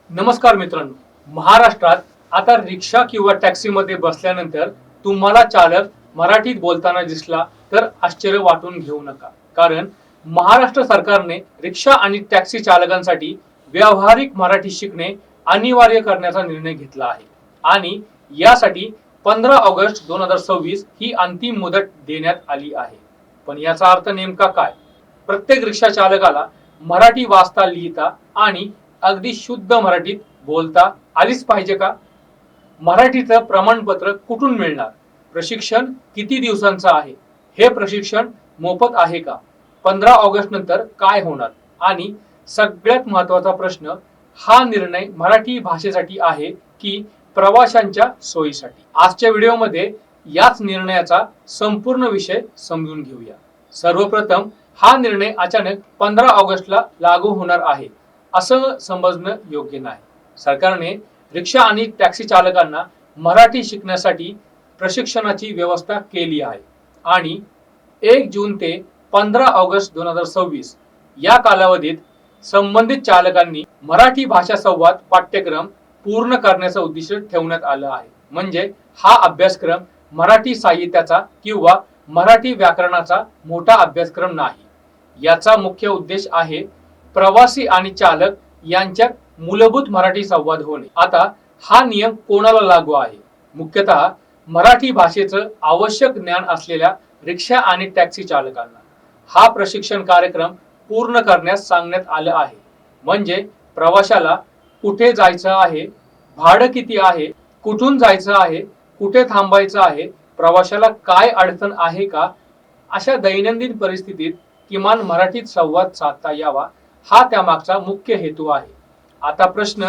नमस्कार मित्रांनो, महाराष्ट्रात आता रिक्षा किंवा टॅक्सीमध्ये बसल्यानंतर तुम्हाला चालक मराठीत बोलताना दिसला तर आश्चर्य वाटून घेऊ नका. कारण महाराष्ट्र सरकारने रिक्षा आणि टॅक्सी चालकांसाठी व्यावहारिक मराठी शिकणे अनिवार्य करण्याचा निर्णय घेतला आहे. आणि यासाठी 15 ऑगस्ट 2026 ही अंतिम मुदत देण्यात आली आहे. पण याचा अर्थ नेमका काय? प्रत्येक रिक्षा चालकाला मराठी वाचता लिहिता आणि अगदी शुद्ध मराठीत बोलता आलीच पाहिजे का? मराठीचं प्रमाणपत्र कुठून मिळणार? प्रशिक्षण किती दिवसांचं आहे? हे प्रशिक्षण मोफत आहे का? 15 ऑगस्ट नंतर काय होणार? आणि सगळ्यात महत्वाचा प्रश्न, हा निर्णय मराठी भाषेसाठी आहे की प्रवाशांच्या सोयीसाठी? आजच्या व्हिडिओमध्ये याच निर्णयाचा संपूर्ण विषय समजून घेऊया. सर्वप्रथम, हा निर्णय अचानक 15 ऑगस्टला लागू होणार आहे असं समजणं योग्य नाही. सरकारने रिक्षा आणि टॅक्सी चालकांना मराठी शिकण्यासाठी प्रशिक्षणाची व्यवस्था केली आहे आणि 1 जून ते 15 ऑगस्ट 2026 या कालावधीत संबंधित चालकांनी मराठी भाषा संवाद पाठ्यक्रम पूर्ण करण्याचं उद्दिष्ट ठेवण्यात आलं आहे. म्हणजे हा अभ्यासक्रम मराठी साहित्याचा किंवा मराठी व्याकरणाचा मोठा अभ्यासक्रम नाही. याचा मुख्य उद्देश आहे प्रवासी आणि चालक यांच्यात मूलभूत मराठी संवाद होणे. आता हा नियम कोणाला लागू आहे? मुख्यतः मराठी भाषेचं आवश्यक ज्ञान असलेल्या रिक्षा आणि टॅक्सी चालकांना हा प्रशिक्षण कार्यक्रम पूर्ण करण्यास सांगण्यात आलं आहे. म्हणजे प्रवाशाला कुठे जायचं आहे, भाडं किती आहे, कुठून जायचं आहे, कुठे थांबायचं आहे, प्रवाशाला काय अडचण आहे का, अशा दैनंदिन परिस्थितीत किमान मराठीत संवाद साधता यावा, हा त्यामागचा मुख्य हेतू आहे. आता प्रश्न,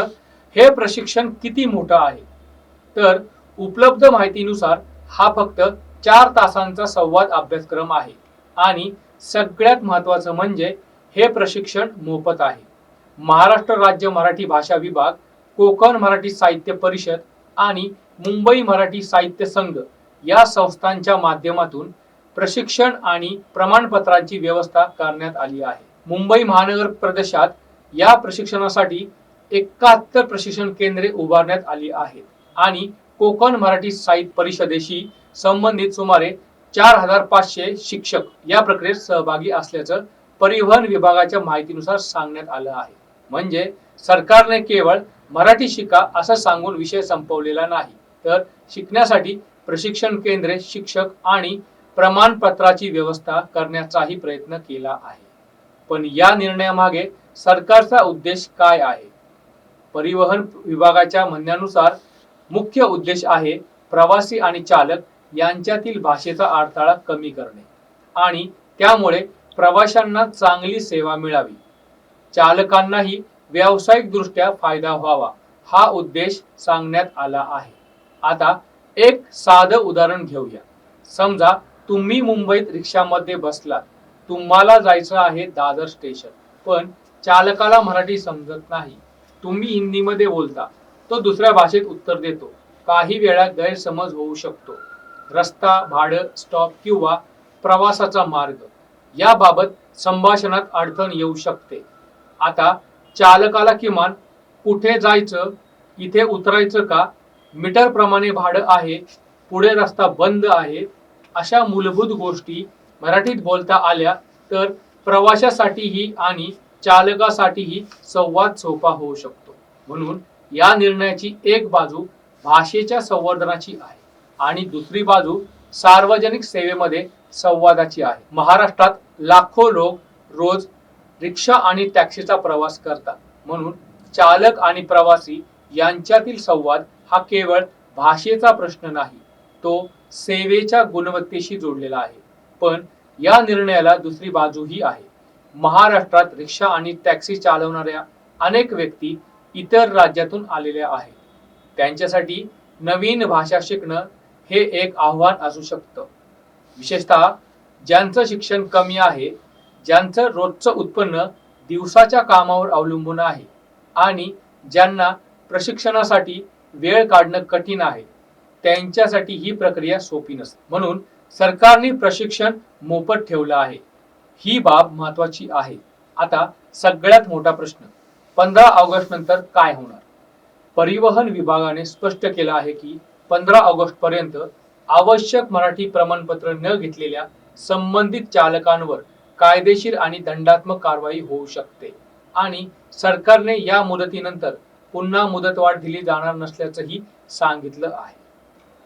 हे प्रशिक्षण किती मोठं आहे? तर उपलब्ध माहितीनुसार हा फक्त 4 तासांचा संवाद अभ्यासक्रम आहे आणि सगळ्यात महत्वाचं म्हणजे हे प्रशिक्षण मोफत आहे. महाराष्ट्र राज्य मराठी भाषा विभाग, कोकण मराठी साहित्य परिषद आणि मुंबई मराठी साहित्य संघ या संस्थांच्या माध्यमातून प्रशिक्षण आणि प्रमाणपत्रांची व्यवस्था करण्यात आली आहे. मुंबई महानगर प्रदेशात या प्रशिक्षणासाठी 71 प्रशिक्षण केंद्रे उभारण्यात आली आहेत आणि कोकण मराठी साहित्य परिषदेशी संबंधित सुमारे 4500 शिक्षक या प्रक्रियेत सहभागी असल्याचं परिवहन विभागाच्या माहितीनुसार सांगण्यात आलं आहे. म्हणजे सरकारने केवळ मराठी शिका असं सांगून विषय संपवलेला नाही, तर शिकण्यासाठी प्रशिक्षण केंद्रे, शिक्षक आणि प्रमाणपत्राची व्यवस्था करण्याचाही प्रयत्न केला आहे. पण या निर्णयामागे सरकारचा उद्देश काय आहे? परिवहन विभागाच्या म्हणण्यानुसार मुख्य उद्देश आहे प्रवासी आणि चालक यांच्यातील भाषेचा अडथळा कमी करणे आणि त्यामुळे प्रवाशांना चांगली सेवा मिळावी, चालकांनाही व्यावसायिक दृष्ट्या फायदा व्हावा, हा उद्देश सांगण्यात आला आहे. आता एक साधं उदाहरण घेऊया. समजा तुम्ही मुंबईत रिक्षामध्ये बसलात. तुम्हाला जायचं आहे दादर स्टेशन, पण चालकाला मराठी समजत नाही. तुम्ही हिंदीमध्ये बोलता, तो दुसऱ्या भाषेत उत्तर देतो. काही वेळा गैरसमज होऊ शकतो. रस्ता, भाडं, स्टॉप किंवा प्रवासाचा मार्ग याबाबत संभाषणात अडचण येऊ शकते. आता चालकाला किमान कुठे जायचं, इथे उतरायचं का, मीटर प्रमाणे भाडं आहे, पुढे रस्ता बंद आहे, अशा मूलभूत गोष्टी मराठीत बोलता आल्या तर प्रवाशासाठीही आणि चालकासाठीही संवाद सोपा होऊ शकतो. म्हणून या निर्णयाची एक बाजू भाषेच्या संवर्धनाची आहे आणि दुसरी बाजू सार्वजनिक सेवेमध्ये संवादाची आहे. महाराष्ट्रात लाखो लोक रोज रिक्षा आणि टॅक्सीचा प्रवास करतात. म्हणून चालक आणि प्रवासी यांच्यातील संवाद हा केवळ भाषेचा प्रश्न नाही, तो सेवेच्या गुणवत्तेशी जोडलेला आहे. पण या निर्णयाला दुसरी बाजूही आहे. महाराष्ट्रात रिक्षा आणि टॅक्सी चालवणाऱ्या अनेक व्यक्ती इतर राज्यातून आलेल्या आहेत. त्यांच्यासाठी नवीन भाषा शिकणं हे एक आव्हान असू शकतं. विशेषतः ज्यांचं शिक्षण कमी आहे, ज्यांचं रोजचं उत्पन्न दिवसाच्या कामावर अवलंबून आहे आणि ज्यांना प्रशिक्षणासाठी वेळ काढणं कठीण आहे, त्यांच्यासाठी ही प्रक्रिया सोपी नसते. म्हणून सरकारने प्रशिक्षण मोफत ठेवलं आहे. ही बाब महत्वाची आहे. आता सगळ्यात मोठा प्रश्न, 15 ऑगस्ट नंतर काय होणार? परिवहन विभागाने स्पष्ट केलं आहे की 15 ऑगस्ट पर्यंत आवश्यक मराठी प्रमाणपत्र न घेतलेल्या संबंधित चालकांवर कायदेशीर आणि दंडात्मक कारवाई होऊ शकते आणि सरकारने या मुदतीनंतर पुन्हा मुदतवाढ दिली जाणार नसल्याचंही सांगितलं आहे.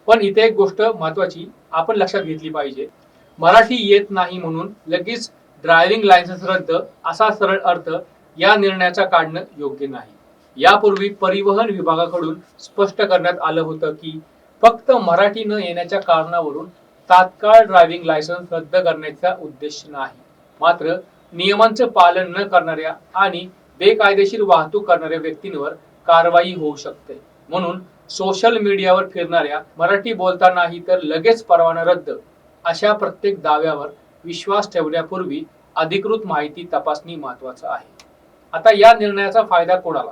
पण इथे एक गोष्ट महत्वाची आपण लक्षात घेतली पाहिजे. मराठी येत नाही म्हणून लगेच ड्रायव्हिंग लायसन्स रद्द असा सरळ अर्थ या निर्णयाचा काढणं योग्य नाही. यापूर्वी परिवहन विभागाकडून स्पष्ट करण्यात आलं होतं की फक्त मराठी न येण्याच्या कारणावरून तात्काळ ड्रायव्हिंग लायसन्स रद्द करण्याचा उद्देश नाही. मात्र नियमांचं पालन न करणाऱ्या आणि बेकायदेशीर वाहतूक करणाऱ्या व्यक्तींवर कारवाई होऊ शकते. म्हणून सोशल मीडियावर फिरणाऱ्या मराठी बोलतानाही तर लगेच परवाना रद्द अशा प्रत्येक दाव्यावर विश्वास ठेवण्यापूर्वी अधिकृत माहिती तपासणी महत्वाचं आहे. आता या निर्णयाचा फायदा कोणाला?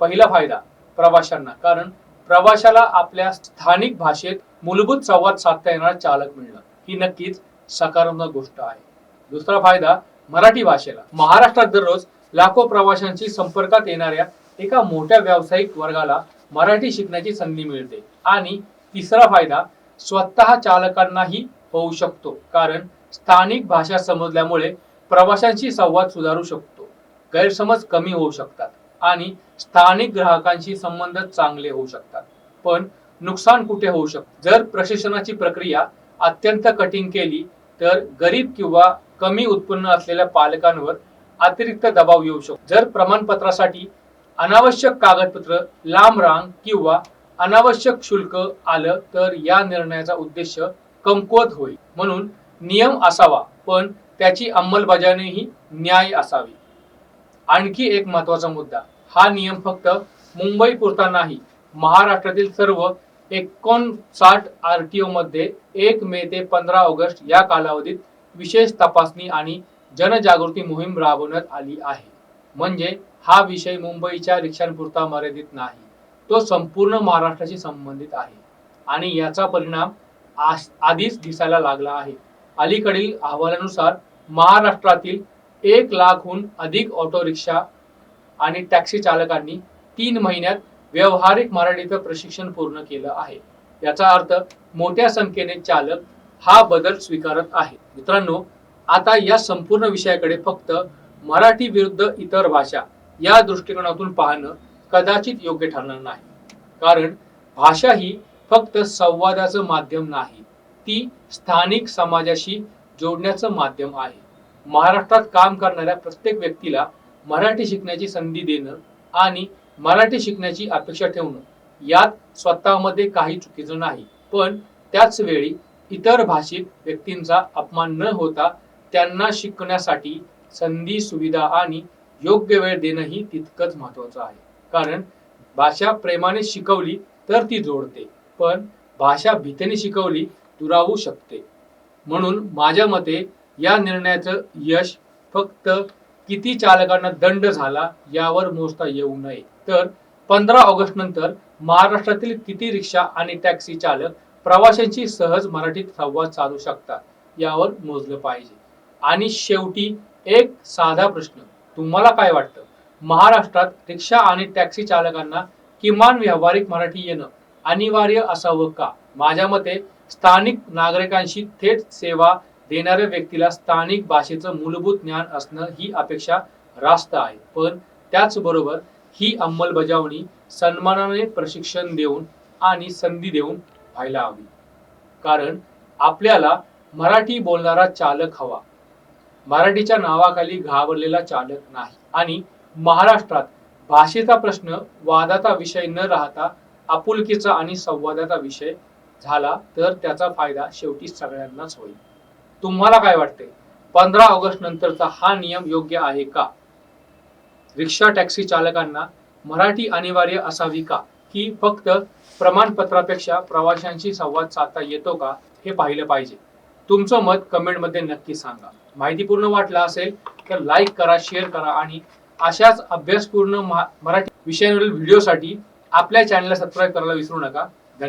पहिला फायदा प्रवाशांना, कारण प्रवाशाला आपल्या स्थानिक भाषेत मूलभूत संवाद साधता येणारा चालक मिळणं ही नक्कीच सकारात्मक गोष्ट आहे. दुसरा फायदा मराठी भाषेला. महाराष्ट्रात दररोज लाखो प्रवाशांशी संपर्कात येणाऱ्या एका मोठ्या व्यावसायिक वर्गाला मराठी शिकण्याची संधी मिळते. आणि तिसरा फायदा स्वतः चालकांनाही होऊ शकतो, कारण स्थानिक भाषा समजल्यामुळे प्रवाशांशी संवाद सुधारू शकतो, गैरसमज कमी होऊ शकतात आणि स्थानिक ग्राहकांशी संबंध चांगले होऊ शकतात. पण नुकसान कुठे होऊ शकतं? जर प्रशिक्षणाची प्रक्रिया अत्यंत कठीण केली तर गरीब किंवा कमी उत्पन्न असलेल्या पालकांवर अतिरिक्त दबाव येऊ शकतो. जर प्रमाणपत्रासाठी अनावश्यक कागदपत्र, लांब रांग किंवा अनावश्यक शुल्क आलं तर या निर्णयाचा उद्देश कमकुवत होईल. म्हणून नियम असावा, पण त्याची अंमलबजावणीही न्याय असावी. आणखी एक महत्वाचा मुद्दा, हा नियम फक्त मुंबई पुरता नाही. महाराष्ट्रातील सर्व 59 RTO मध्ये 1 मे ते 15 ऑगस्ट या कालावधीत विशेष तपासणी आणि जनजागृती मोहीम राबवण्यात आली आहे. म्हणजे हा विषय मुंबईच्या रिक्षांपुरता मर्यादित नाही, तो संपूर्ण महाराष्ट्राशी संबंधित आहे आणि याचा परिणाम आधीच दिसायला लागला आहे. अलीकडील अहवालानुसार महाराष्ट्रातील 1 लाखहून अधिक ऑटो रिक्षा आणि टॅक्सी चालकांनी 3 महिन्यात व्यावहारिक मराठीचं प्रशिक्षण पूर्ण केलं आहे. याचा अर्थ मोठ्या संख्येने चालक हा बदल स्वीकारत आहेत. मित्रांनो, आता या संपूर्ण विषयाकडे फक्त मराठी विरुद्ध इतर भाषा या दृष्टिकोनातून पाहणं कदाचित योग्य ठरणार नाही, कारण भाषा ही फक्त संवादाचं माध्यम नाही, ती स्थानिक समाजाशी जोडण्याचं माध्यम आहे. महाराष्ट्रात काम करणाऱ्या प्रत्येक व्यक्तीला मराठी शिकण्याची संधी देणं आणि मराठी शिकण्याची अपेक्षा ठेवणं यात स्वतःमध्ये काही चुकीचं नाही. पण त्याच वेळी इतर भाषिक व्यक्तींचा अपमान न होता त्यांना शिकण्यासाठी संधी, सुविधा आणि योग्य वेळ देणंही तितकंच महत्वाचं आहे. कारण भाषा प्रेमाने शिकवली तर ती जोडते, पण भाषा भीतीने शिकवली दुरावू शकते. म्हणून माझ्या मते या निर्णयाचं यश फक्त किती चालकांना दंड झाला यावर मोजता येऊ नये, तर 15 ऑगस्ट नंतर महाराष्ट्रातील किती रिक्षा आणि टॅक्सी चालक प्रवाशांशी सहज मराठीत संवाद साधू शकतात यावर मोजलं पाहिजे. आणि शेवटी एक साधा प्रश्न, तुम्हाला काय वाटतं? महाराष्ट्रात रिक्षा आणि टॅक्सी चालकांना किमान व्यावहारिक मराठी येणं अनिवार्य असावं का? माझ्या मते स्थानिक नागरिकांशी थेट सेवा देणाऱ्या व्यक्तीला स्थानिक भाषेचं मूलभूत ज्ञान असणं ही अपेक्षा रास्त आहे. पण त्याचबरोबर ही अंमलबजावणी सन्मानाने प्रशिक्षण देऊन आणि संधी देऊन व्हायला हवी. कारण आपल्याला मराठी बोलणारा चालक हवा, मराठीच्या नावाखाली घाबरलेला चालक नाही. आणि महाराष्ट्रात भाषेचा प्रश्न वादाचा विषय न राहता आपुलकीचा आणि संवादाचा विषय झाला तर त्याचा फायदा शेवटी सगळ्यांनाच होईल. तुम्हाला काय वाटते? 15 ऑगस्ट नंतरचा हा नियम योग्य आहे का? रिक्षा टॅक्सी चालकांना मराठी अनिवार्य असावी का, की फक्त प्रमाणपत्रापेक्षा प्रवाशांशी संवाद साधता येतो का हे पाहिलं पाहिजे? तुमचं मत कमेंटमध्ये नक्की सांगा. माहितीपूर्ण वाटला असेल तर लाईक करा, शेअर करा आणि अशाच अभ्यासपूर्ण मराठी विषयांवरील व्हिडिओसाठी आपल्या चॅनलला सबस्क्राईब करायला विसरू नका.